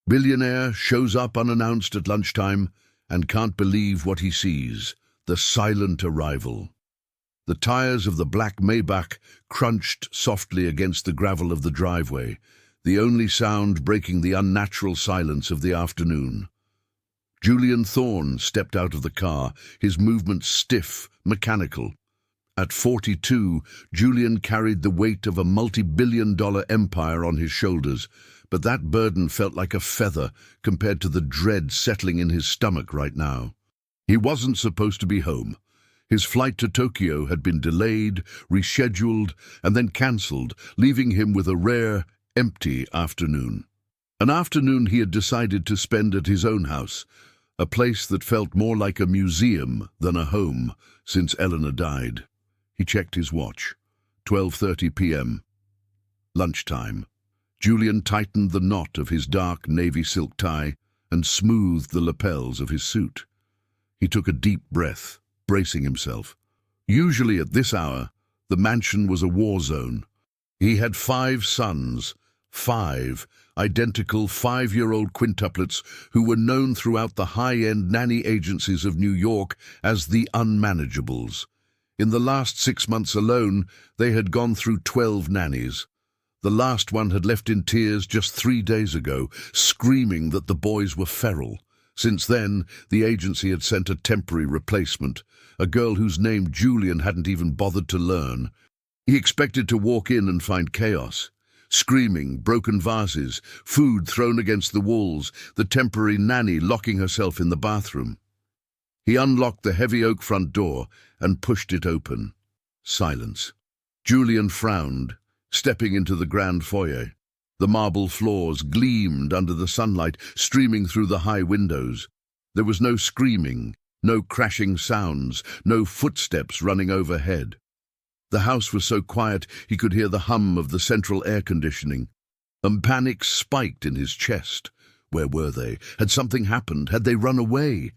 Billionaire shows up unannounced at lunchtime and can't believe what he sees: the silent arrival. The tires of the black Maybach crunched softly against the gravel of the driveway, the only sound breaking the unnatural silence of the afternoon. Julian Thorne stepped out of the car, his movements stiff, mechanical. At 42, Julian carried the weight of a multi-billion-dollar empire on his shoulders, but that burden felt like a feather compared to the dread settling in his stomach right now. He wasn't supposed to be home. His flight to Tokyo had been delayed, rescheduled, and then cancelled, leaving him with a rare, empty afternoon. An afternoon he had decided to spend at his own house, a place that felt more like a museum than a home since Eleanor died. He checked his watch. 12:30 p.m. Lunchtime. Julian tightened the knot of his dark navy silk tie and smoothed the lapels of his suit. He took a deep breath, bracing himself. Usually at this hour, the mansion was a war zone. He had 5 sons, 5 identical 5-year-old quintuplets who were known throughout the high-end nanny agencies of New York as the unmanageables. In the last 6 months alone, they had gone through 12 nannies. The last one had left in tears just 3 days ago, screaming that the boys were feral. Since then, the agency had sent a temporary replacement, a girl whose name Julian hadn't even bothered to learn. He expected to walk in and find chaos. Screaming, broken vases, food thrown against the walls, the temporary nanny locking herself in the bathroom. He unlocked the heavy oak front door and pushed it open. Silence. Julian frowned, stepping into the grand foyer. The marble floors gleamed under the sunlight streaming through the high windows. There was no screaming, no crashing sounds, no footsteps running overhead. The house was so quiet he could hear the hum of the central air conditioning. Panic spiked in his chest. Where were they? Had something happened? Had they run away?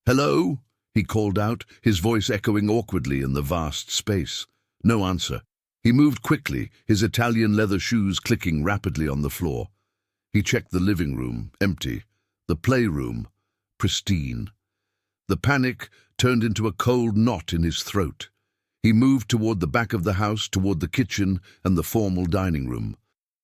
"Hello?" he called out, his voice echoing awkwardly in the vast space. No answer. He moved quickly, his Italian leather shoes clicking rapidly on the floor. He checked the living room, empty. The playroom, pristine. The panic turned into a cold knot in his throat. He moved toward the back of the house, toward the kitchen and the formal dining room.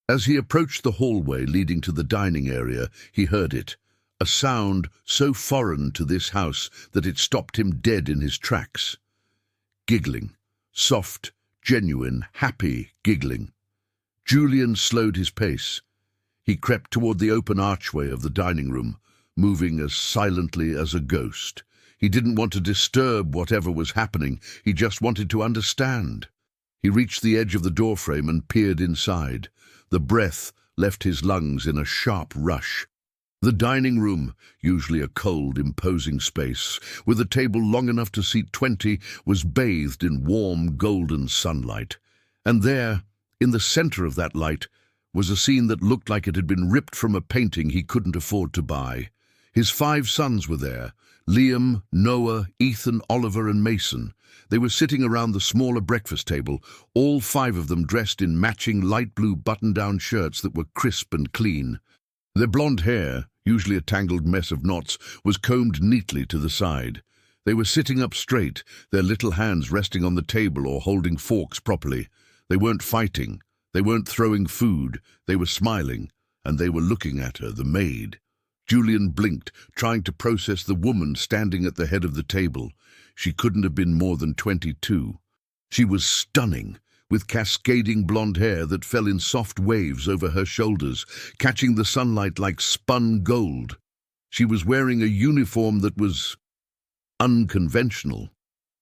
As he approached the hallway leading to the dining area, he heard it. A sound so foreign to this house that it stopped him dead in his tracks. Giggling. Soft, genuine, happy giggling. Julian slowed his pace. He crept toward the open archway of the dining room, moving as silently as a ghost. He didn't want to disturb whatever was happening. He just wanted to understand. He reached the edge of the doorframe and peered inside. The breath left his lungs in a sharp rush. The dining room, usually a cold, imposing space, with a table long enough to seat 20, was bathed in warm, golden sunlight. And there, in the center of that light, was a scene that looked like it had been ripped from a painting he couldn't afford to buy. His 5 sons were there: Liam, Noah, Ethan, Oliver, and Mason. They were sitting around the smaller breakfast table, all 5 of them dressed in matching light blue button-down shirts that were crisp and clean. Their blonde hair, usually a tangled mess of knots, was combed neatly to the side. They were sitting up straight, their little hands resting on the table or holding forks properly. They weren't fighting. They weren't throwing food. They were smiling, and they were looking at her, the maid. Julian blinked, trying to process the woman standing at the head of the table. She couldn't have been more than 22. She was stunning, with cascading blonde hair that fell in soft waves over her shoulders, catching the sunlight like spun gold. She was wearing a uniform that was unconventional.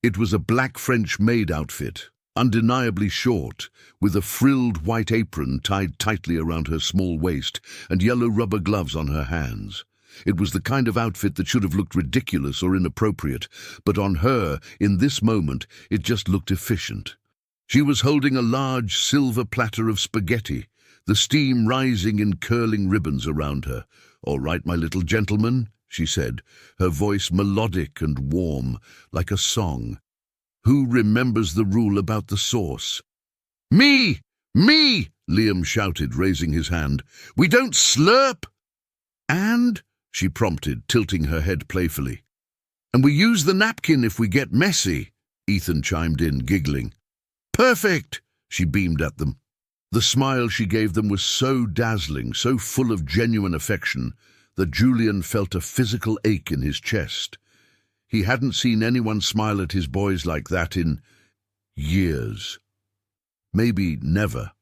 It was a black French maid outfit, undeniably short, with a frilled white apron tied tightly around her small waist and yellow rubber gloves on her hands. It was the kind of outfit that should have looked ridiculous or inappropriate, but on her, in this moment, it just looked efficient. She was holding a large silver platter of spaghetti, the steam rising in curling ribbons around her. "All right, my little gentleman," she said, her voice melodic and warm, like a song. "Who remembers the rule about the sauce?" "Me! Me!" Liam shouted, raising his hand. "We don't slurp!" she prompted, tilting her head playfully. "And we use the napkin if we get messy," Ethan chimed in, giggling. "Perfect," she beamed at them. The smile she gave them was so dazzling, so full of genuine affection, that Julian felt a physical ache in his chest. He hadn't seen anyone smile at his boys like that in years. Maybe never.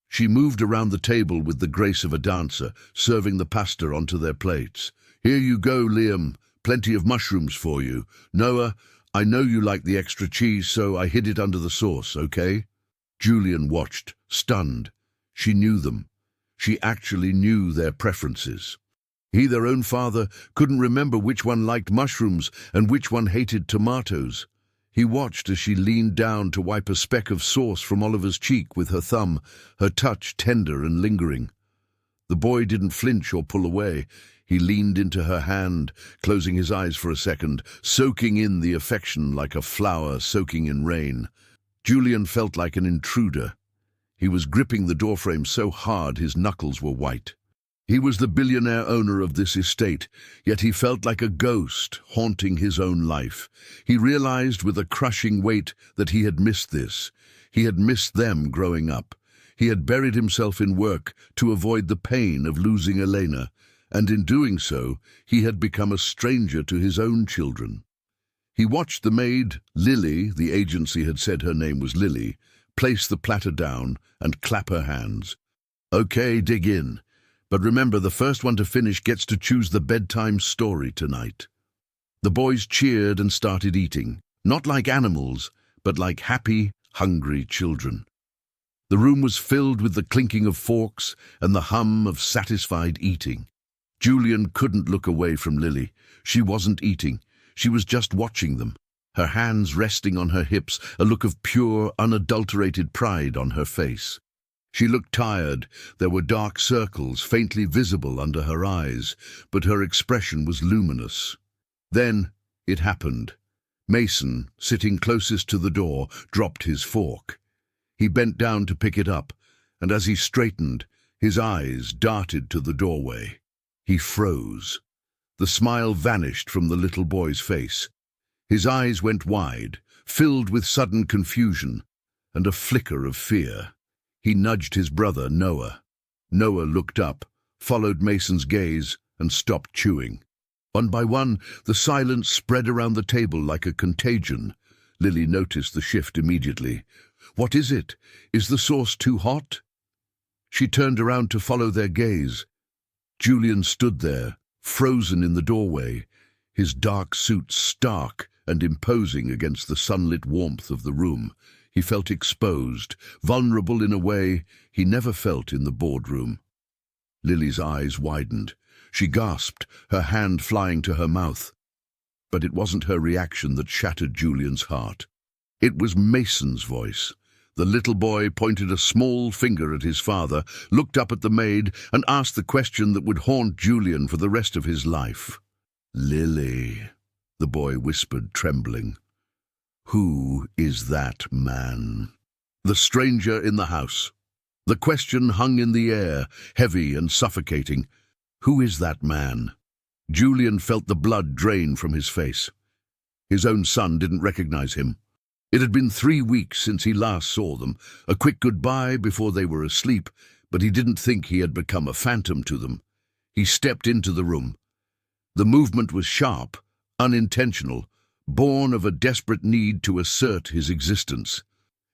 She moved around the table with the grace of a dancer, serving the pasta onto their plates. "Here you go, Liam. Plenty of mushrooms for you. Noah, I know you like the extra cheese, so I hid it under the sauce, okay?" Julian watched, stunned. She knew them. She actually knew their preferences. He, their own father, couldn't remember which one liked mushrooms and which one hated tomatoes. He watched as she leaned down to wipe a speck of sauce from Oliver's cheek with her thumb, her touch tender and lingering. The boy didn't flinch or pull away. He leaned into her hand, closing his eyes for a second, soaking in the affection like a flower soaking in rain. Julian felt like an intruder. He was gripping the doorframe so hard his knuckles were white. He was the billionaire owner of this estate, yet he felt like a ghost haunting his own life. He realized with a crushing weight that he had missed this. He had missed them growing up. He had buried himself in work to avoid the pain of losing Elena, and in doing so, he had become a stranger to his own children. He watched the maid, Lily, the agency had said her name was Lily, place the platter down and clap her hands. "Okay, dig in. But remember, the first one to finish gets to choose the bedtime story tonight." The boys cheered and started eating, not like animals, but like happy, hungry children. The room was filled with the clinking of forks and the hum of satisfied eating. Julian couldn't look away from Lily. She wasn't eating. She was just watching them, her hands resting on her hips, a look of pure, unadulterated pride on her face. She looked tired. There were dark circles faintly visible under her eyes, but her expression was luminous. Then it happened. Mason, sitting closest to the door, dropped his fork. He bent down to pick it up, and as he straightened, his eyes darted to the doorway. He froze. The smile vanished from the little boy's face. His eyes went wide, filled with sudden confusion and a flicker of fear. He nudged his brother, Noah. Noah looked up, followed Mason's gaze, and stopped chewing. One by one, the silence spread around the table like a contagion. Lily noticed the shift immediately. "What is it? Is the sauce too hot?" She turned around to follow their gaze. Julian stood there, frozen in the doorway, his dark suit stark and imposing against the sunlit warmth of the room. He felt exposed, vulnerable in a way he never felt in the boardroom. Lily's eyes widened. She gasped, her hand flying to her mouth. But it wasn't her reaction that shattered Julian's heart. It was Mason's voice. The little boy pointed a small finger at his father, looked up at the maid, and asked the question that would haunt Julian for the rest of his life. "Lily," the boy whispered, trembling. "Who is that man?" The stranger in the house. The question hung in the air, heavy and suffocating. Who is that man? Julian felt the blood drain from his face. His own son didn't recognize him. It had been 3 weeks since he last saw them, a quick goodbye before they were asleep, but he didn't think he had become a phantom to them. He stepped into the room. The movement was sharp, unintentional, born of a desperate need to assert his existence.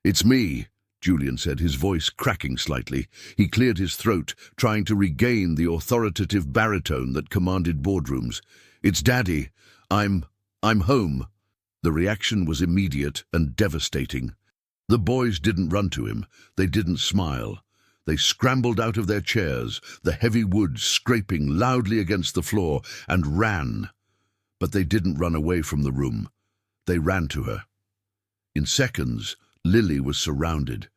"It's me," Julian said, his voice cracking slightly. He cleared his throat, trying to regain the authoritative baritone that commanded boardrooms. "It's Daddy. I'm home." The reaction was immediate and devastating. The boys didn't run to him. They didn't smile. They scrambled out of their chairs, the heavy wood scraping loudly against the floor, and ran. But they didn't run away from the room. They ran to her. In seconds, Lily was surrounded.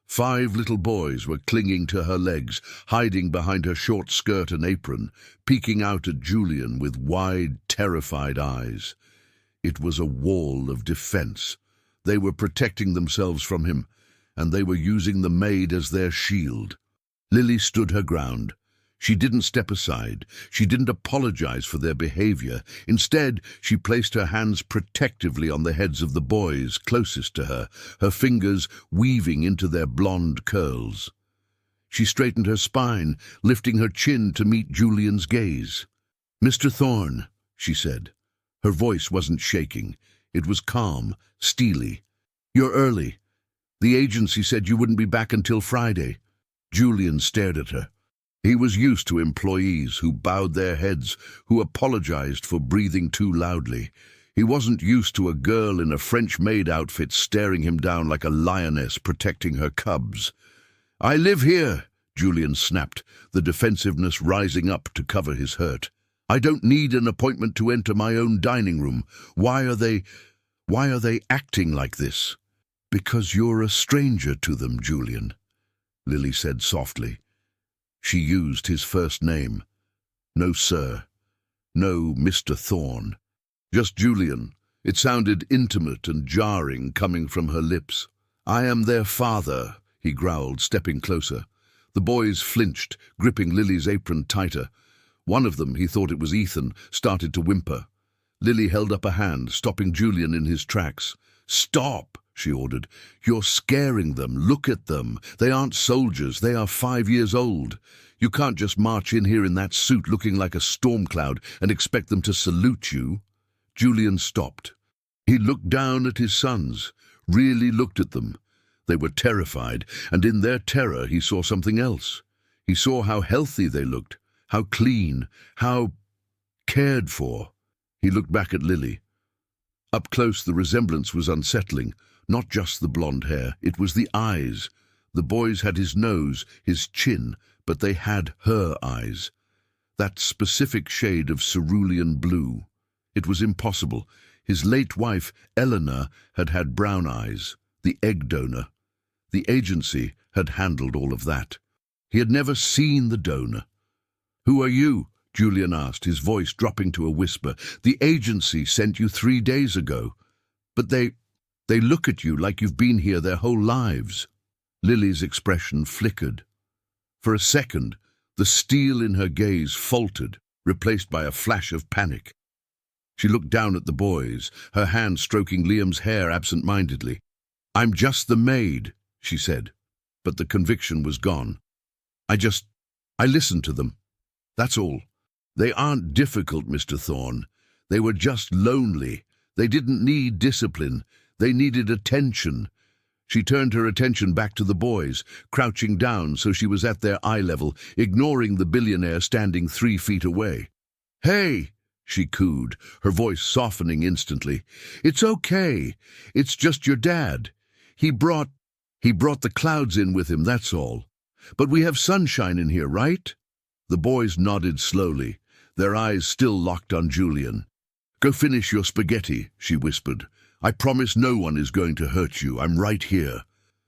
5 little boys were clinging to her legs, hiding behind her short skirt and apron, peeking out at Julian with wide, terrified eyes. It was a wall of defense. They were protecting themselves from him, and they were using the maid as their shield. Lily stood her ground. She didn't step aside. She didn't apologize for their behavior. Instead, she placed her hands protectively on the heads of the boys closest to her, her fingers weaving into their blonde curls. She straightened her spine, lifting her chin to meet Julian's gaze. "Mr. Thorne," she said. Her voice wasn't shaking. It was calm, steely. "You're early. The agency said you wouldn't be back until Friday." Julian stared at her. He was used to employees who bowed their heads, who apologized for breathing too loudly. He wasn't used to a girl in a French maid outfit staring him down like a lioness protecting her cubs. "I live here," Julian snapped, the defensiveness rising up to cover his hurt. "I don't need an appointment to enter my own dining room. Why are they acting like this?" "Because you're a stranger to them, Julian," Lily said softly. She used his first name. No sir. No Mr. Thorne. Just Julian. It sounded intimate and jarring coming from her lips. "I am their father," he growled, stepping closer. The boys flinched, gripping Lily's apron tighter. One of them, he thought it was Ethan, started to whimper. Lily held up a hand, stopping Julian in his tracks. "Stop!" she ordered. "You're scaring them. Look at them. They aren't soldiers. They are 5 years old. You can't just march in here in that suit looking like a storm cloud and expect them to salute you." Julian stopped. He looked down at his sons, really looked at them. They were terrified, and in their terror he saw something else. He saw how healthy they looked, how clean, how cared for. He looked back at Lily. Up close the resemblance was unsettling. Not just the blonde hair, it was the eyes. The boys had his nose, his chin, but they had her eyes. That specific shade of cerulean blue. It was impossible. His late wife, Eleanor, had had brown eyes, the egg donor. The agency had handled all of that. He had never seen the donor. "Who are you?" Julian asked, his voice dropping to a whisper. "The agency sent you 3 days ago. But they look at you like you've been here their whole lives." Lily's expression flickered. For a second, the steel in her gaze faltered, replaced by a flash of panic. She looked down at the boys, her hand stroking Liam's hair absent-mindedly. "I'm just the maid," she said, but the conviction was gone. I listened to them. That's all. They aren't difficult, Mr. Thorne. They were just lonely. They didn't need discipline. They needed attention." She turned her attention back to the boys, crouching down so she was at their eye level, ignoring the billionaire standing 3 feet away. "Hey!" she cooed, her voice softening instantly. "It's okay. It's just your dad. He brought the clouds in with him, that's all. But we have sunshine in here, right?" The boys nodded slowly, their eyes still locked on Julian. "Go finish your spaghetti," she whispered. "I promise no one is going to hurt you. I'm right here."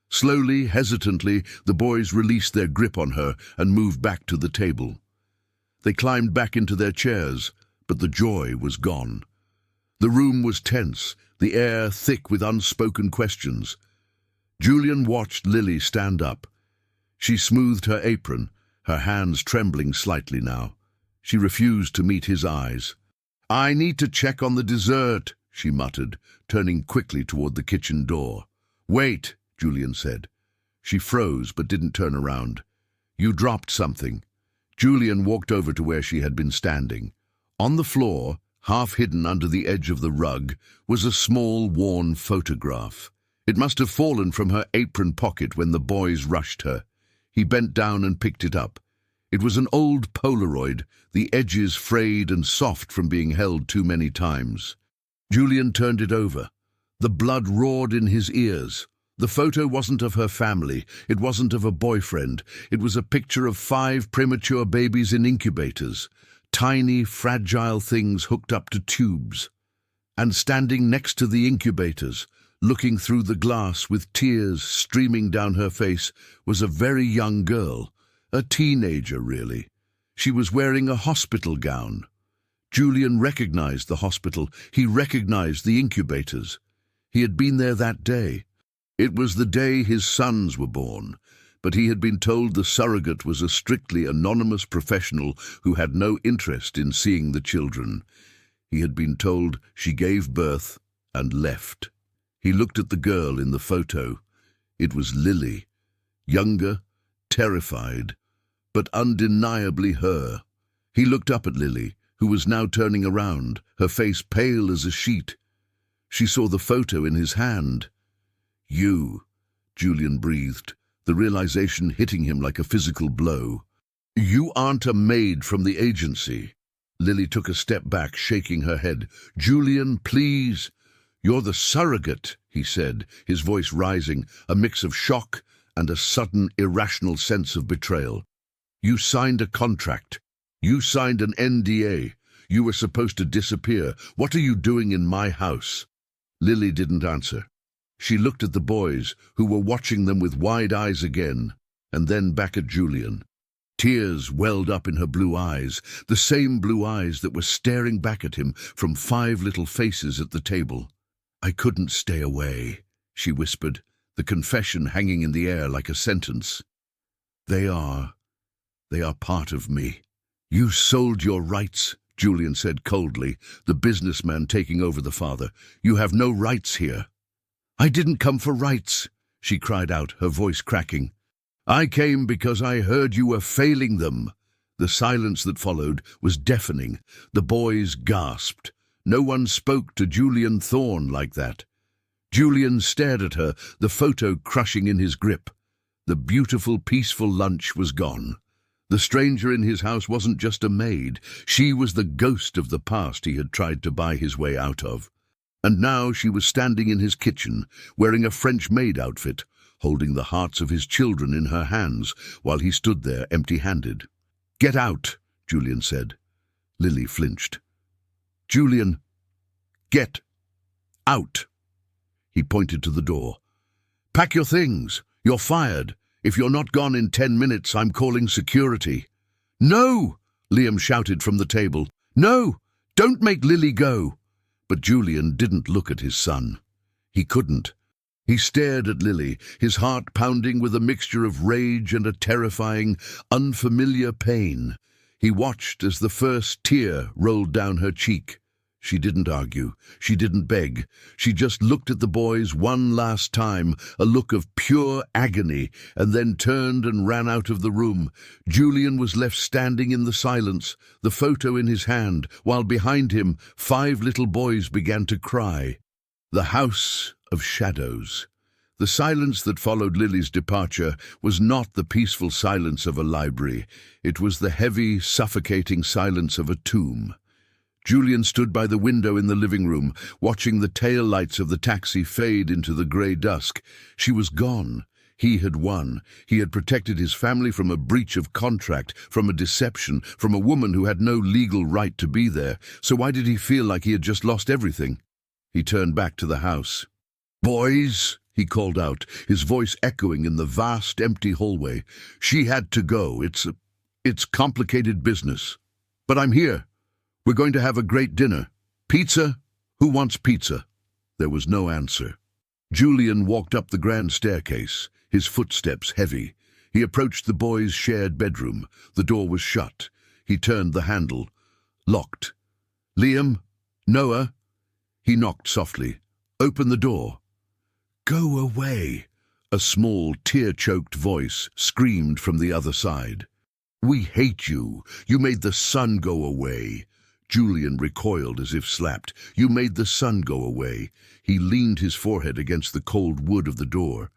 Slowly, hesitantly, the boys released their grip on her and moved back to the table. They climbed back into their chairs, but the joy was gone. The room was tense, the air thick with unspoken questions. Julian watched Lily stand up. She smoothed her apron, her hands trembling slightly now. She refused to meet his eyes. "I need to check on the dessert," she muttered, turning quickly toward the kitchen door. "Wait," Julian said. She froze but didn't turn around. "You dropped something." Julian walked over to where she had been standing. On the floor, half hidden under the edge of the rug, was a small, worn photograph. It must have fallen from her apron pocket when the boys rushed her. He bent down and picked it up. It was an old Polaroid, the edges frayed and soft from being held too many times. Julian turned it over. The blood roared in his ears. The photo wasn't of her family. It wasn't of a boyfriend. It was a picture of 5 premature babies in incubators. Tiny, fragile things hooked up to tubes. And standing next to the incubators, looking through the glass with tears streaming down her face, was a very young girl. A teenager, really. She was wearing a hospital gown. Julian recognized the hospital. He recognized the incubators. He had been there that day. It was the day his sons were born. but he had been told the surrogate was a strictly anonymous professional who had no interest in seeing the children. He had been told she gave birth and left. He looked at the girl in the photo. It was Lily, younger, terrified, but undeniably her. He looked up at Lily, who was now turning around, her face pale as a sheet. She saw the photo in his hand. "You," Julian breathed, the realization hitting him like a physical blow. "You aren't a maid from the agency." Lily took a step back, shaking her head. "Julian, please." "You're the surrogate," he said, his voice rising, a mix of shock and a sudden, irrational sense of betrayal. "You signed a contract. You signed an NDA. You were supposed to disappear. What are you doing in my house?" Lily didn't answer. She looked at the boys, who were watching them with wide eyes again, and then back at Julian. Tears welled up in her blue eyes, the same blue eyes that were staring back at him from 5 little faces at the table. "I couldn't stay away," she whispered, the confession hanging in the air like a sentence. They are part of me." "You sold your rights," Julian said coldly, the businessman taking over the father. "You have no rights here." "I didn't come for rights," she cried out, her voice cracking. "I came because I heard you were failing them." The silence that followed was deafening. The boys gasped. No one spoke to Julian Thorne like that. Julian stared at her, the photo crushing in his grip. The beautiful, peaceful lunch was gone. The stranger in his house wasn't just a maid. She was the ghost of the past he had tried to buy his way out of. And now she was standing in his kitchen, wearing a French maid outfit, holding the hearts of his children in her hands, while he stood there empty-handed. "Get out," Julian said. Lily flinched. "Julian, get out." He pointed to the door. "Pack your things. You're fired. If you're not gone in 10 minutes, I'm calling security." "No!" Liam shouted from the table. "No! Don't make Lily go!" But Julian didn't look at his son. He couldn't. He stared at Lily, his heart pounding with a mixture of rage and a terrifying, unfamiliar pain. He watched as the first tear rolled down her cheek. She didn't argue. She didn't beg. She just looked at the boys one last time, a look of pure agony, and then turned and ran out of the room. Julian was left standing in the silence, the photo in his hand, while behind him 5 little boys began to cry. The House of Shadows. The silence that followed Lily's departure was not the peaceful silence of a library. It was the heavy, suffocating silence of a tomb. Julian stood by the window in the living room, watching the tail lights of the taxi fade into the grey dusk. She was gone. He had won. He had protected his family from a breach of contract, from a deception, from a woman who had no legal right to be there. So why did he feel like he had just lost everything? He turned back to the house. "Boys," he called out, his voice echoing in the vast, empty hallway. "She had to go. It's complicated business. But I'm here. We're going to have a great dinner. Pizza? Who wants pizza?" There was no answer. Julian walked up the grand staircase, his footsteps heavy. He approached the boys' shared bedroom. The door was shut. He turned the handle. Locked. "Liam? Noah?" He knocked softly. "Open the door." "Go away," a small, tear-choked voice screamed from the other side. "We hate you. You made the sun go away." Julian recoiled as if slapped. "You made the sun go away." He leaned his forehead against the cold wood of the door.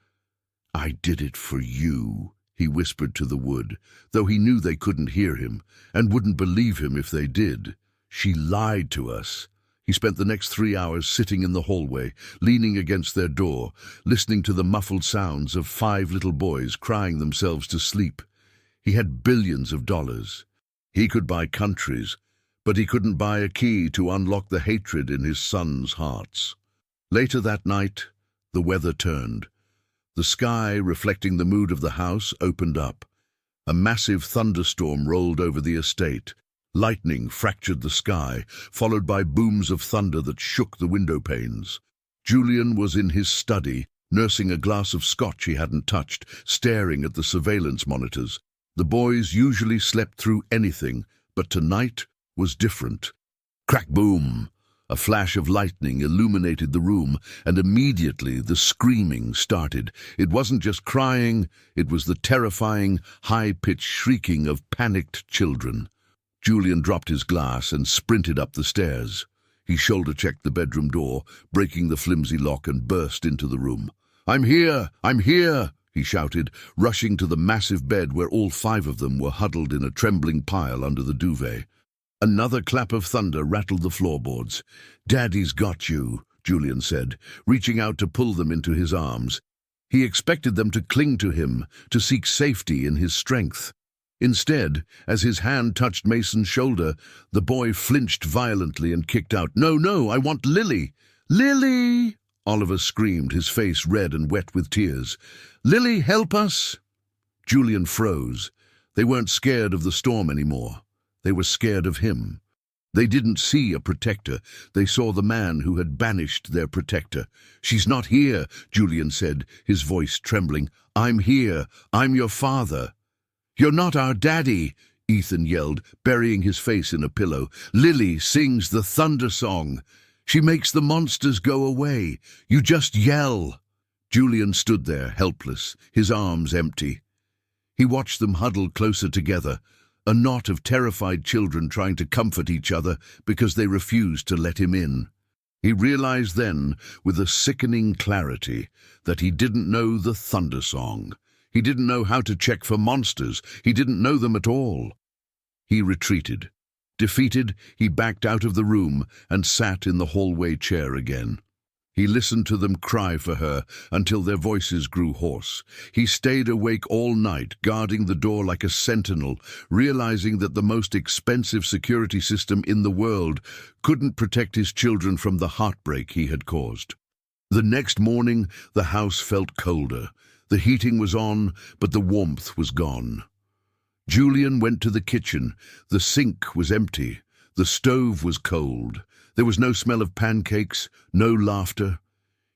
"I did it for you," he whispered to the wood, though he knew they couldn't hear him, and wouldn't believe him if they did. "She lied to us." He spent the next 3 hours sitting in the hallway, leaning against their door, listening to the muffled sounds of 5 little boys crying themselves to sleep. He had billions of dollars. He could buy countries, but he couldn't buy a key to unlock the hatred in his sons' hearts. Later that night, the weather turned. The sky, reflecting the mood of the house, opened up. A massive thunderstorm rolled over the estate. Lightning fractured the sky, followed by booms of thunder that shook the window panes. Julian was in his study, nursing a glass of scotch he hadn't touched, staring at the surveillance monitors. The boys usually slept through anything, but tonight was different. Crack boom! A flash of lightning illuminated the room, and immediately the screaming started. It wasn't just crying, it was the terrifying, high-pitched shrieking of panicked children. Julian dropped his glass and sprinted up the stairs. He shoulder-checked the bedroom door, breaking the flimsy lock, and burst into the room. "I'm here! I'm here!" he shouted, rushing to the massive bed where all 5 of them were huddled in a trembling pile under the duvet. Another clap of thunder rattled the floorboards. "Daddy's got you," Julian said, reaching out to pull them into his arms. He expected them to cling to him, to seek safety in his strength. Instead, as his hand touched Mason's shoulder, the boy flinched violently and kicked out, No, I want Lily! Lily!" Oliver screamed, his face red and wet with tears. "Lily, help us!" Julian froze. They weren't scared of the storm anymore. They were scared of him. They didn't see a protector. They saw the man who had banished their protector. "She's not here," Julian said, his voice trembling. "I'm here. I'm your father." "You're not our daddy," Ethan yelled, burying his face in a pillow. "Lily sings the thunder song. She makes the monsters go away. You just yell." Julian stood there, helpless, his arms empty. He watched them huddle closer together, a knot of terrified children trying to comfort each other because they refused to let him in. He realized then, with a sickening clarity, that he didn't know the thunder song. He didn't know how to check for monsters. He didn't know them at all. He retreated. Defeated, he backed out of the room and sat in the hallway chair again. He listened to them cry for her until their voices grew hoarse. He stayed awake all night, guarding the door like a sentinel, realizing that the most expensive security system in the world couldn't protect his children from the heartbreak he had caused. The next morning, the house felt colder. The heating was on, but the warmth was gone. Julian went to the kitchen. The sink was empty. The stove was cold. There was no smell of pancakes, no laughter.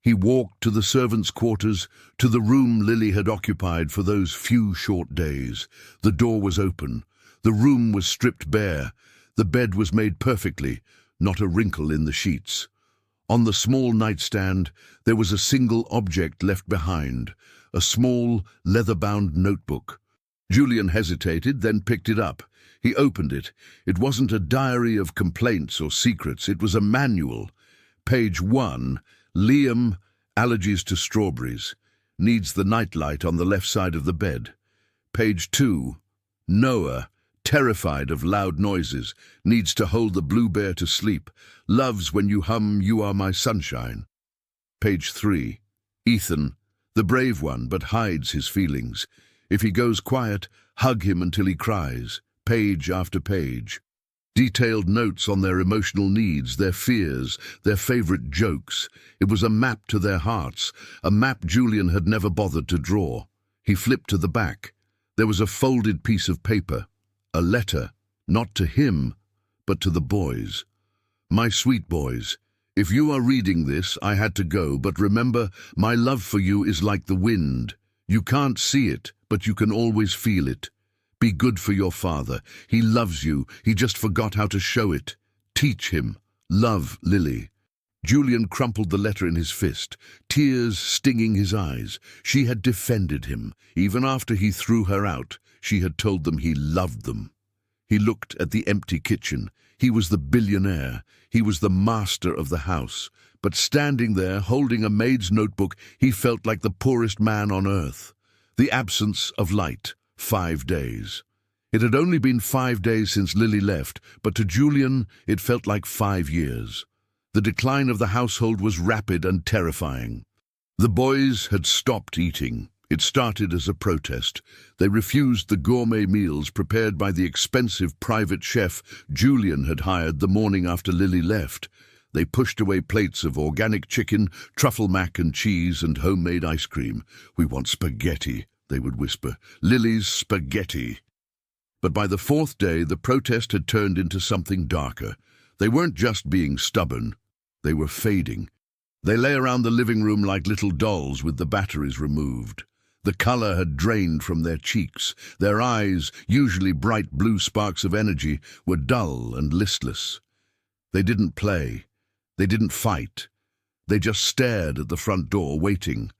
He walked to the servants' quarters, to the room Lily had occupied for those few short days. The door was open. The room was stripped bare. The bed was made perfectly, not a wrinkle in the sheets. On the small nightstand, there was a single object left behind, a small, leather-bound notebook. Julian hesitated, then picked it up. He opened it. It wasn't a diary of complaints or secrets. It was a manual. Page 1, Liam, allergies to strawberries. Needs the nightlight on the left side of the bed. Page 2, Noah, terrified of loud noises. Needs to hold the blue bear to sleep. Loves when you hum You Are My Sunshine. Page 3, Ethan, the brave one, but hides his feelings. If he goes quiet, hug him until he cries. Page after page. Detailed notes on their emotional needs, their fears, their favorite jokes. It was a map to their hearts, a map Julian had never bothered to draw. He flipped to the back. There was a folded piece of paper, a letter, not to him, but to the boys. "My sweet boys, if you are reading this, I had to go, but remember, my love for you is like the wind. You can't see it, but you can always feel it. Be good for your father. He loves you. He just forgot how to show it. Teach him. Love, Lily." Julian crumpled the letter in his fist, tears stinging his eyes. She had defended him. Even after he threw her out, she had told them he loved them. He looked at the empty kitchen. He was the billionaire. He was the master of the house. But standing there, holding a maid's notebook, he felt like the poorest man on earth. The absence of light. 5 days. It had only been 5 days since Lily left, but to Julian it felt like 5 years. The decline of the household was rapid and terrifying. The boys had stopped eating. It started as a protest. They refused the gourmet meals prepared by the expensive private chef Julian had hired the morning after Lily left. They pushed away plates of organic chicken, truffle mac and cheese, and homemade ice cream. "We want spaghetti," they would whisper. "Lily's spaghetti." But by the 4th day, the protest had turned into something darker. They weren't just being stubborn. They were fading. They lay around the living room like little dolls with the batteries removed. The color had drained from their cheeks. Their eyes, usually bright blue sparks of energy, were dull and listless. They didn't play. They didn't fight. They just stared at the front door, waiting.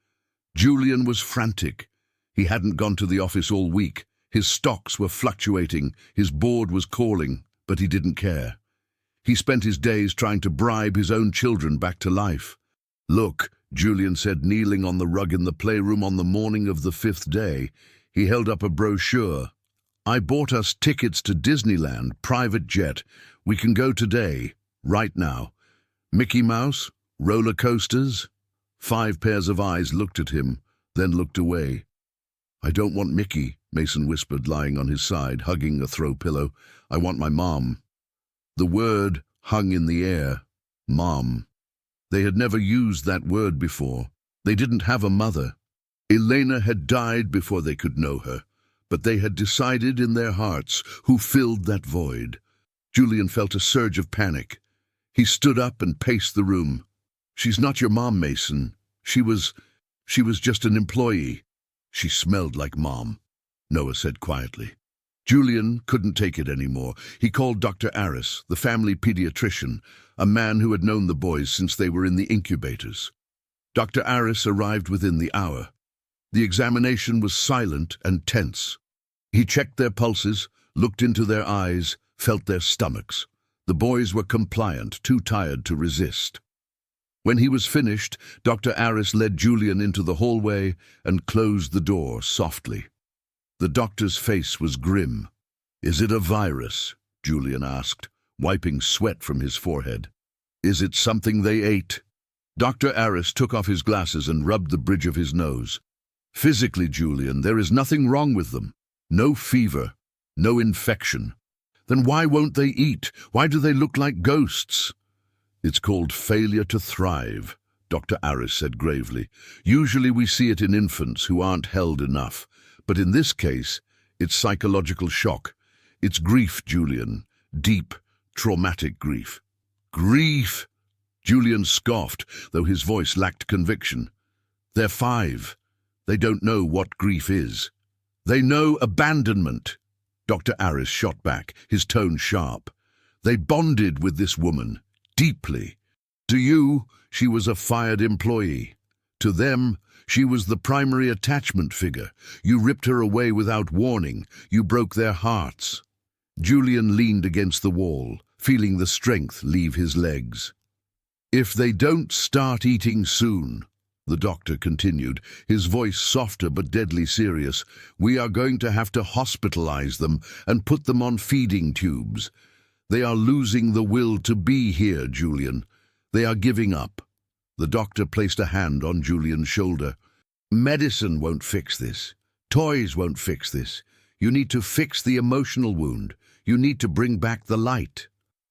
Julian was frantic. He hadn't gone to the office all week. His stocks were fluctuating. His board was calling, but he didn't care. He spent his days trying to bribe his own children back to life. "Look," Julian said, kneeling on the rug in the playroom on the morning of the 5th day. He held up a brochure. "I bought us tickets to Disneyland, private jet. We can go today, right now. Mickey Mouse, roller coasters." 5 pairs of eyes looked at him, then looked away. "I don't want Mickey," Mason whispered, lying on his side, hugging a throw pillow. "I want my mom." The word hung in the air. Mom. They had never used that word before. They didn't have a mother. Elena had died before they could know her, but they had decided in their hearts who filled that void. Julian felt a surge of panic. He stood up and paced the room. "She's not your mom, Mason. She was just an employee." "She smelled like Mom," Noah said quietly. Julian couldn't take it anymore. He called Dr. Aris, the family pediatrician, a man who had known the boys since they were in the incubators. Dr. Aris arrived within the hour. The examination was silent and tense. He checked their pulses, looked into their eyes, felt their stomachs. The boys were compliant, too tired to resist. When he was finished, Dr. Aris led Julian into the hallway and closed the door softly. The doctor's face was grim. "Is it a virus?" Julian asked, wiping sweat from his forehead. "Is it something they ate?" Dr. Aris took off his glasses and rubbed the bridge of his nose. "Physically, Julian, there is nothing wrong with them. No fever, no infection. Then why won't they eat? Why do they look like ghosts?" "It's called failure to thrive," Dr. Aris said gravely. "Usually we see it in infants who aren't held enough. But in this case, it's psychological shock. It's grief, Julian. Deep, traumatic grief." "Grief?" Julian scoffed, though his voice lacked conviction. "They're 5. They don't know what grief is. They know abandonment." Dr. Aris shot back, his tone sharp. "They bonded with this woman, deeply. To you, she was a fired employee. To them, she was the primary attachment figure. You ripped her away without warning. You broke their hearts." Julian leaned against the wall, feeling the strength leave his legs. "If they don't start eating soon," the doctor continued, his voice softer but deadly serious, "we are going to have to hospitalize them and put them on feeding tubes. They are losing the will to be here, Julian. They are giving up." The doctor placed a hand on Julian's shoulder. "Medicine won't fix this. Toys won't fix this. You need to fix the emotional wound. You need to bring back the light."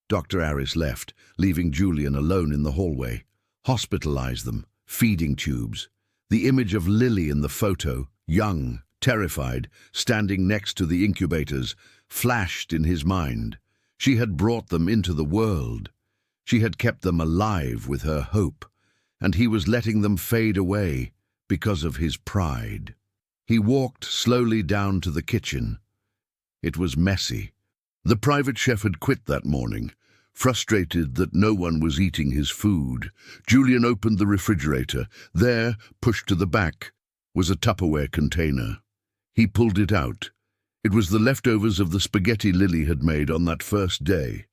Dr. Aris left, leaving Julian alone in the hallway. Hospitalize them. Feeding tubes. The image of Lily in the photo, young, terrified, standing next to the incubators, flashed in his mind. She had brought them into the world. She had kept them alive with her hope, and he was letting them fade away because of his pride. He walked slowly down to the kitchen. It was messy. The private chef had quit that morning, frustrated that no one was eating his food. Julian opened the refrigerator. There, pushed to the back, was a Tupperware container. He pulled it out. It was the leftovers of the spaghetti Lily had made on that first day.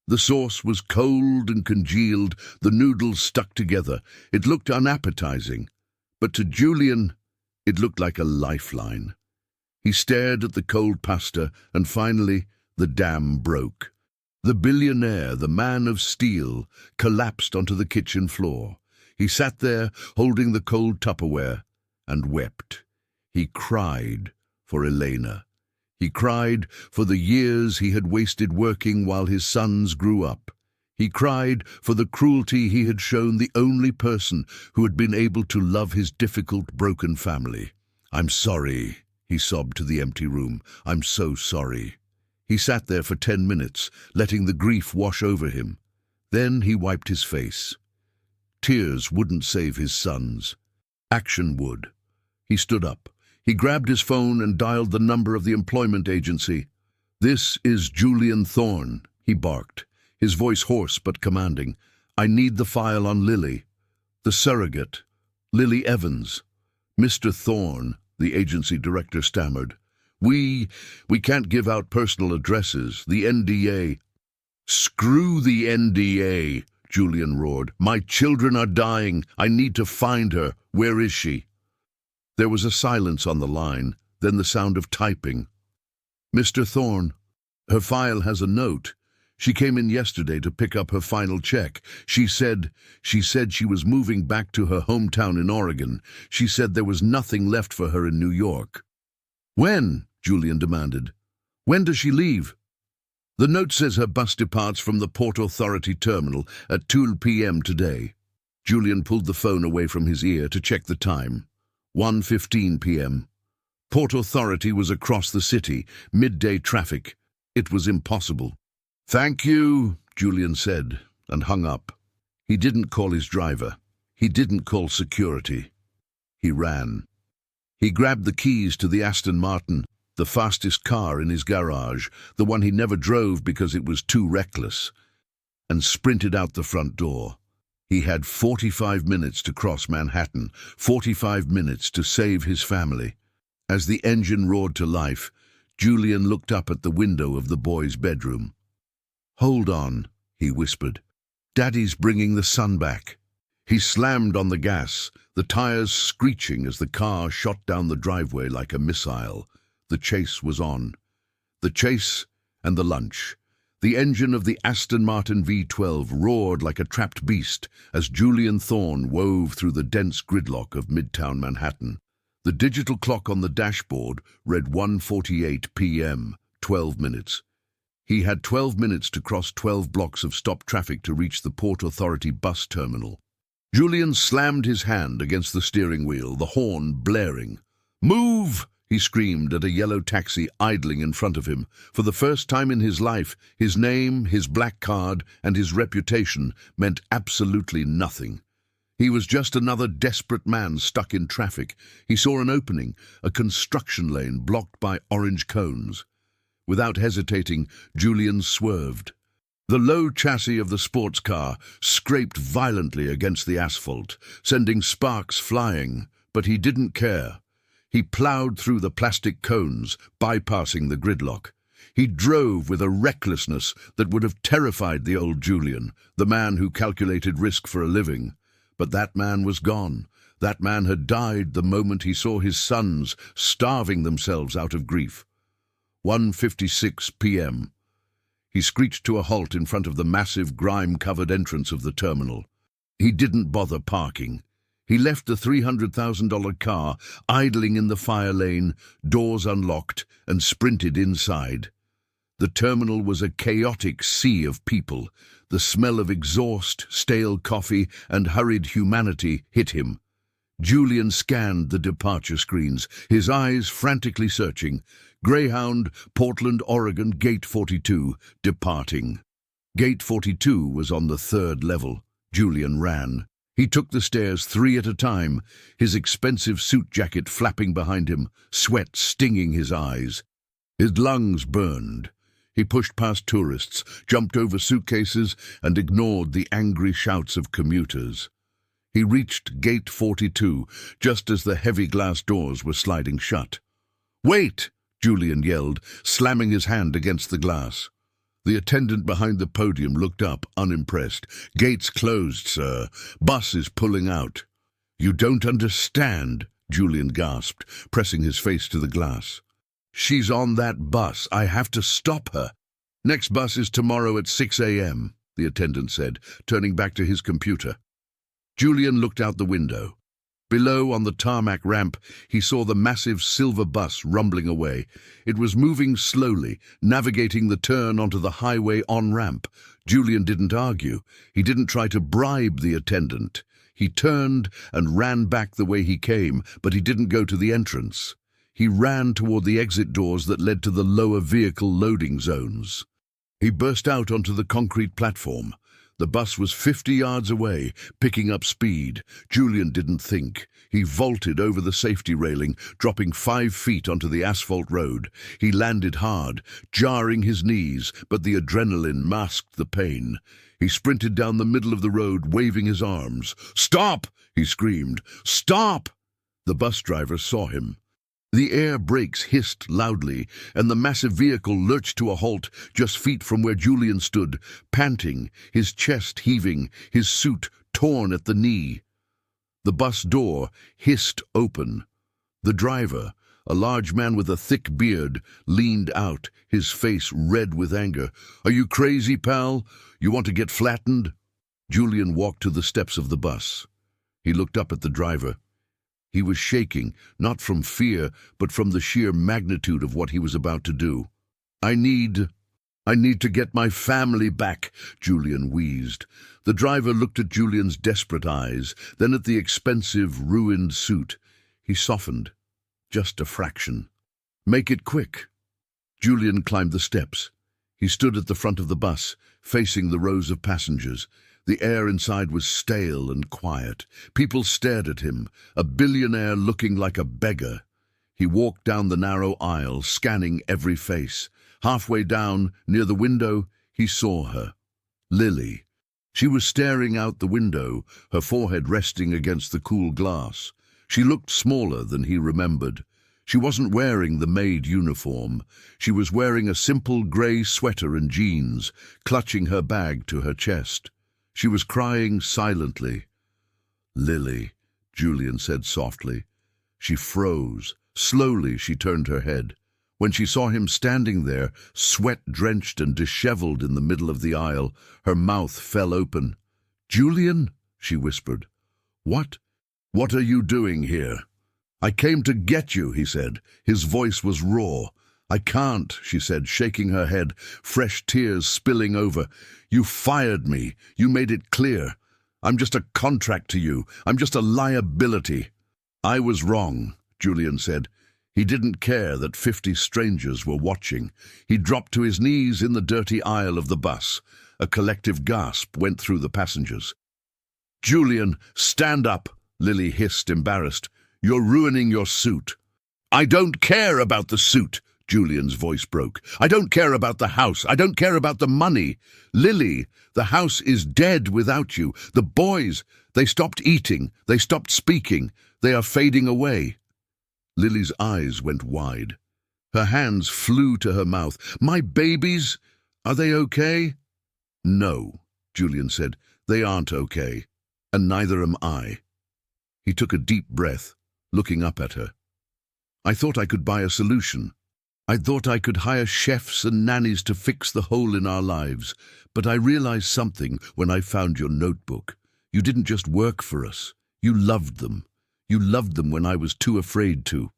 The sauce was cold and congealed, the noodles stuck together. It looked unappetizing, but to Julian, it looked like a lifeline. He stared at the cold pasta, and finally, the dam broke. The billionaire, the man of steel, collapsed onto the kitchen floor. He sat there, holding the cold Tupperware, and wept. He cried for Elena. He cried for the years he had wasted working while his sons grew up. He cried for the cruelty he had shown the only person who had been able to love his difficult, broken family. "I'm sorry," he sobbed to the empty room. "I'm so sorry." He sat there for 10 minutes, letting the grief wash over him. Then he wiped his face. Tears wouldn't save his sons. Action would. He stood up. He grabbed his phone and dialed the number of the employment agency. "This is Julian Thorne," he barked, his voice hoarse but commanding. "I need the file on Lily. The surrogate. Lily Evans." "Mr. Thorne," the agency director stammered. We can't give out personal addresses. The NDA." "Screw the NDA," Julian roared. "My children are dying. I need to find her. Where is she?" There was a silence on the line, then the sound of typing. "Mr. Thorne, her file has a note. She came in yesterday to pick up her final check. She said she was moving back to her hometown in Oregon. She said there was nothing left for her in New York." "When?" Julian demanded. "When does she leave?" "The note says her bus departs from the Port Authority terminal at 2 p.m. today." Julian pulled the phone away from his ear to check the time. 1:15 p.m. Port Authority was across the city, midday traffic. It was impossible. "Thank you," Julian said, and hung up. He didn't call his driver. He didn't call security. He ran. He grabbed the keys to the Aston Martin, the fastest car in his garage, the one he never drove because it was too reckless, and sprinted out the front door. He had 45 minutes to cross Manhattan, 45 minutes to save his family. As the engine roared to life, Julian looked up at the window of the boy's bedroom. "Hold on," he whispered. "Daddy's bringing the sun back." He slammed on the gas, the tires screeching as the car shot down the driveway like a missile. The chase was on. The chase and the lunch. The engine of the Aston Martin V12 roared like a trapped beast as Julian Thorne wove through the dense gridlock of Midtown Manhattan. The digital clock on the dashboard read 1:48 p.m., 12 minutes. He had 12 minutes to cross 12 blocks of stop traffic to reach the Port Authority bus terminal. Julian slammed his hand against the steering wheel, the horn blaring. "Move!" he screamed at a yellow taxi idling in front of him. For the first time in his life, his name, his black card, and his reputation meant absolutely nothing. He was just another desperate man stuck in traffic. He saw an opening, a construction lane blocked by orange cones. Without hesitating, Julian swerved. The low chassis of the sports car scraped violently against the asphalt, sending sparks flying, but he didn't care. He plowed through the plastic cones, bypassing the gridlock. He drove with a recklessness that would have terrified the old Julian, the man who calculated risk for a living. But that man was gone. That man had died the moment he saw his sons starving themselves out of grief. 1:56 p.m. He screeched to a halt in front of the massive, grime-covered entrance of the terminal. He didn't bother parking. He left the $300,000 car idling in the fire lane, doors unlocked, and sprinted inside. The terminal was a chaotic sea of people. The smell of exhaust, stale coffee, and hurried humanity hit him. Julian scanned the departure screens, his eyes frantically searching. Greyhound, Portland, Oregon, Gate 42, departing. Gate 42 was on the 3rd level. Julian ran. He took the stairs 3 at a time, his expensive suit jacket flapping behind him, sweat stinging his eyes. His lungs burned. He pushed past tourists, jumped over suitcases, and ignored the angry shouts of commuters. He reached Gate 42 just as the heavy glass doors were sliding shut. "Wait!" Julian yelled, slamming his hand against the glass. The attendant behind the podium looked up, unimpressed. "Gates closed, sir. Bus is pulling out." "You don't understand," Julian gasped, pressing his face to the glass. "She's on that bus. I have to stop her." "Next bus is tomorrow at 6 a.m., the attendant said, turning back to his computer. Julian looked out the window. Below, on the tarmac ramp, he saw the massive silver bus rumbling away. It was moving slowly, navigating the turn onto the highway on-ramp. Julian didn't argue. He didn't try to bribe the attendant. He turned and ran back the way he came, but he didn't go to the entrance. He ran toward the exit doors that led to the lower vehicle loading zones. He burst out onto the concrete platform. The bus was 50 yards away, picking up speed. Julian didn't think. He vaulted over the safety railing, dropping 5 feet onto the asphalt road. He landed hard, jarring his knees, but the adrenaline masked the pain. He sprinted down the middle of the road, waving his arms. "Stop!" he screamed. "Stop!" The bus driver saw him. The air brakes hissed loudly, and the massive vehicle lurched to a halt just feet from where Julian stood, panting, his chest heaving, his suit torn at the knee. The bus door hissed open. The driver, a large man with a thick beard, leaned out, his face red with anger. "Are you crazy, pal? You want to get flattened?" Julian walked to the steps of the bus. He looked up at the driver. He was shaking, not from fear, but from the sheer magnitude of what he was about to do. I need to get my family back," Julian wheezed. The driver looked at Julian's desperate eyes, then at the expensive, ruined suit. He softened, just a fraction. "Make it quick." Julian climbed the steps. He stood at the front of the bus, facing the rows of passengers. The air inside was stale and quiet. People stared at him, a billionaire looking like a beggar. He walked down the narrow aisle, scanning every face. Halfway down, near the window, he saw her. Lily. She was staring out the window, her forehead resting against the cool glass. She looked smaller than he remembered. She wasn't wearing the maid uniform. She was wearing a simple grey sweater and jeans, clutching her bag to her chest. She was crying silently. "Lily," Julian said softly. She froze. Slowly she turned her head. When she saw him standing there, sweat-drenched and disheveled in the middle of the aisle, her mouth fell open. "Julian," she whispered. What are you doing here?" "I came to get you," he said. His voice was raw. "I can't," she said, shaking her head, fresh tears spilling over. "You fired me. You made it clear. I'm just a contract to you. I'm just a liability." "I was wrong," Julian said. He didn't care that 50 strangers were watching. He dropped to his knees in the dirty aisle of the bus. A collective gasp went through the passengers. "Julian, stand up," Lily hissed, embarrassed. "You're ruining your suit." "I don't care about the suit," Julian's voice broke. "I don't care about the house. I don't care about the money. Lily, the house is dead without you. The boys, they stopped eating. They stopped speaking. They are fading away." Lily's eyes went wide. Her hands flew to her mouth. "My babies, are they okay?" "No," Julian said. "They aren't okay. And neither am I." He took a deep breath, looking up at her. "I thought I could buy a solution. I thought I could hire chefs and nannies to fix the hole in our lives. But I realized something when I found your notebook. You didn't just work for us. You loved them. You loved them when I was too afraid to."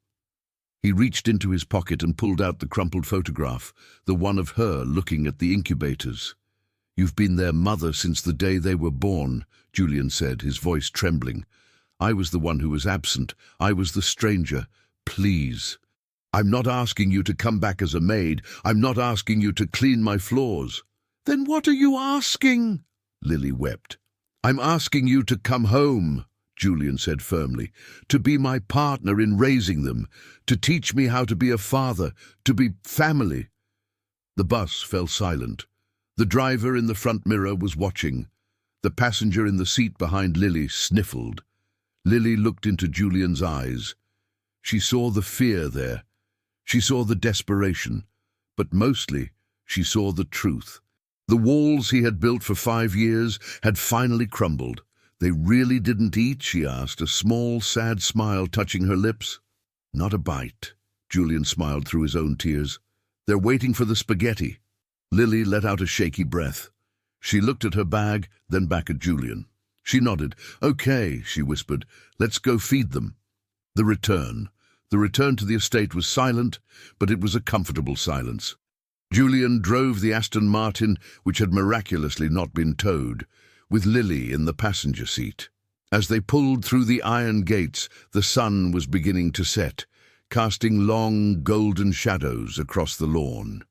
He reached into his pocket and pulled out the crumpled photograph, the one of her looking at the incubators. "You've been their mother since the day they were born," Julian said, his voice trembling. "I was the one who was absent. I was the stranger. Please. I'm not asking you to come back as a maid. I'm not asking you to clean my floors." "Then what are you asking?" Lily wept. "I'm asking you to come home," Julian said firmly, "to be my partner in raising them, to teach me how to be a father, to be family." The bus fell silent. The driver in the front mirror was watching. The passenger in the seat behind Lily sniffled. Lily looked into Julian's eyes. She saw the fear there. She saw the desperation. But mostly, she saw the truth. The walls he had built for 5 years had finally crumbled. "They really didn't eat?" she asked, a small, sad smile touching her lips. "Not a bite," Julian smiled through his own tears. "They're waiting for the spaghetti." Lily let out a shaky breath. She looked at her bag, then back at Julian. She nodded. "Okay," she whispered. "Let's go feed them." The return to the estate was silent, but it was a comfortable silence. Julian drove the Aston Martin, which had miraculously not been towed, with Lily in the passenger seat. As they pulled through the iron gates, the sun was beginning to set, casting long, golden shadows across the lawn.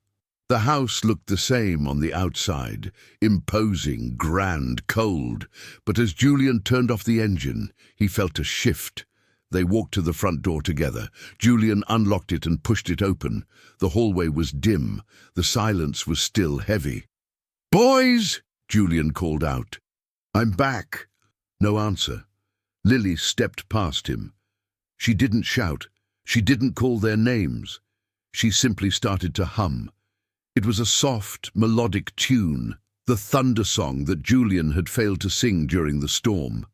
The house looked the same on the outside, imposing, grand, cold. But as Julian turned off the engine, he felt a shift. They walked to the front door together. Julian unlocked it and pushed it open. The hallway was dim. The silence was still heavy. "Boys!" Julian called out. "I'm back." No answer. Lily stepped past him. She didn't shout. She didn't call their names. She simply started to hum. It was a soft, melodic tune, the thunder song that Julian had failed to sing during the storm.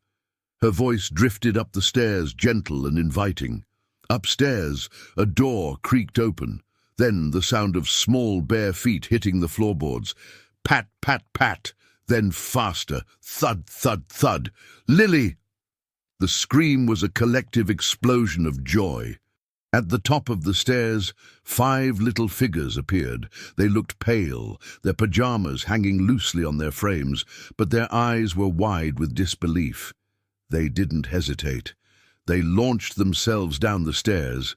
Her voice drifted up the stairs, gentle and inviting. Upstairs, a door creaked open. Then the sound of small, bare feet hitting the floorboards. Pat, pat, pat. Then faster. Thud, thud, thud. "Lily!" The scream was a collective explosion of joy. At the top of the stairs, 5 little figures appeared. They looked pale, their pajamas hanging loosely on their frames, but their eyes were wide with disbelief. They didn't hesitate. They launched themselves down the stairs.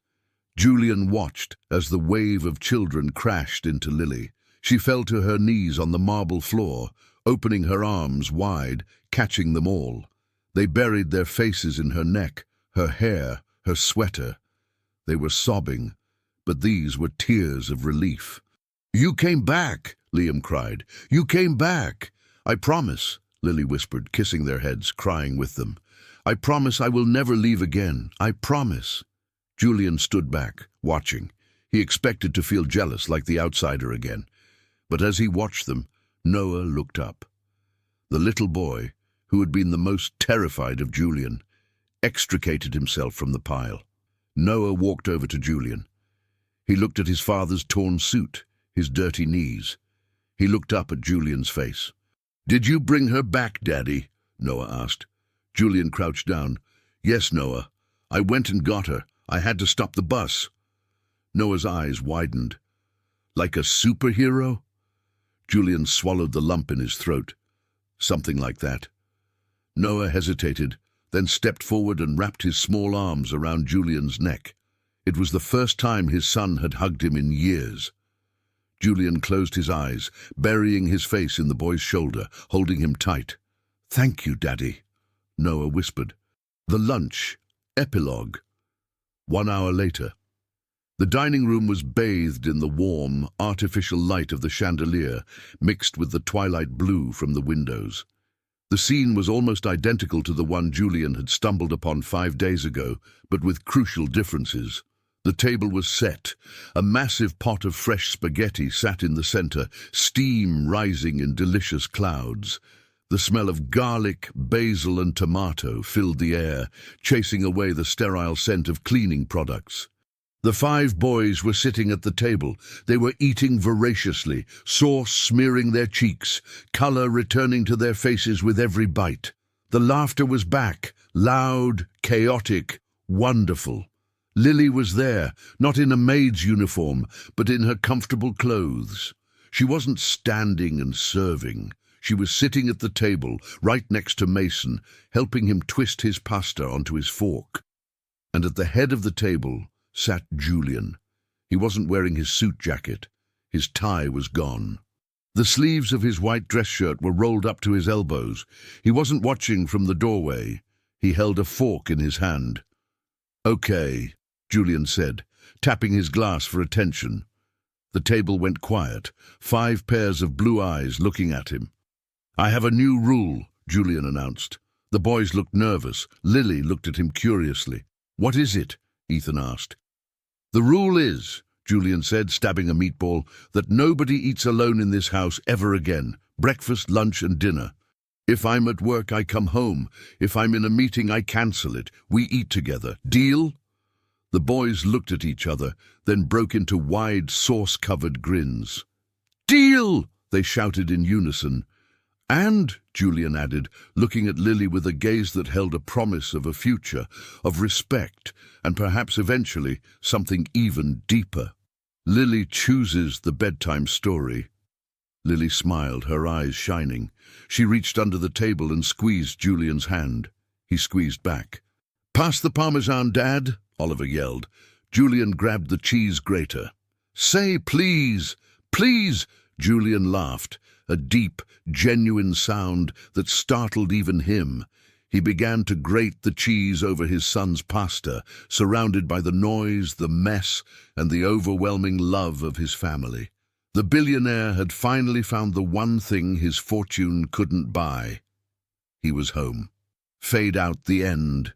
Julian watched as the wave of children crashed into Lily. She fell to her knees on the marble floor, opening her arms wide, catching them all. They buried their faces in her neck, her hair, her sweater. They were sobbing, but these were tears of relief. "You came back," Liam cried. "You came back." "I promise," Lily whispered, kissing their heads, crying with them. "I promise I will never leave again. I promise." Julian stood back, watching. He expected to feel jealous like the outsider again. But as he watched them, Noah looked up. The little boy, who had been the most terrified of Julian, extricated himself from the pile. Noah walked over to Julian. He looked at his father's torn suit, his dirty knees. He looked up at Julian's face. "Did you bring her back, Daddy?" Noah asked. Julian crouched down. "Yes, Noah. I went and got her. I had to stop the bus." Noah's eyes widened. "Like a superhero?" Julian swallowed the lump in his throat. "Something like that." Noah hesitated, then stepped forward and wrapped his small arms around Julian's neck. It was the first time his son had hugged him in years. Julian closed his eyes, burying his face in the boy's shoulder, holding him tight. "Thank you, Daddy," Noah whispered. The lunch. Epilogue. 1 hour later. The dining room was bathed in the warm, artificial light of the chandelier, mixed with the twilight blue from the windows. The scene was almost identical to the one Julian had stumbled upon 5 days ago, but with crucial differences. The table was set. A massive pot of fresh spaghetti sat in the center, steam rising in delicious clouds. The smell of garlic, basil, and tomato filled the air, chasing away the sterile scent of cleaning products. The 5 boys were sitting at the table. They were eating voraciously, sauce smearing their cheeks, color returning to their faces with every bite. The laughter was back, loud, chaotic, wonderful. Lily was there, not in a maid's uniform, but in her comfortable clothes. She wasn't standing and serving. She was sitting at the table, right next to Mason, helping him twist his pasta onto his fork. And at the head of the table sat Julian. He wasn't wearing his suit jacket. His tie was gone. The sleeves of his white dress shirt were rolled up to his elbows. He wasn't watching from the doorway. He held a fork in his hand. "Okay," Julian said, tapping his glass for attention. The table went quiet, 5 pairs of blue eyes looking at him. "I have a new rule," Julian announced. The boys looked nervous. Lily looked at him curiously. "What is it?" Ethan asked. "The rule is," Julian said, stabbing a meatball, "that nobody eats alone in this house ever again. Breakfast, lunch, and dinner. If I'm at work, I come home. If I'm in a meeting, I cancel it. We eat together. Deal?" The boys looked at each other, then broke into wide, sauce-covered grins. "Deal!" they shouted in unison. "And," Julian added, looking at Lily with a gaze that held a promise of a future, of respect, and perhaps eventually something even deeper. "Lily chooses the bedtime story." Lily smiled, her eyes shining. She reached under the table and squeezed Julian's hand. He squeezed back. "Pass the Parmesan, Dad," Oliver yelled. Julian grabbed the cheese grater. "Say please," Please, Julian laughed, a deep, genuine sound that startled even him. He began to grate the cheese over his son's pasta, surrounded by the noise, the mess, and the overwhelming love of his family. The billionaire had finally found the one thing his fortune couldn't buy. He was home. Fade out the end.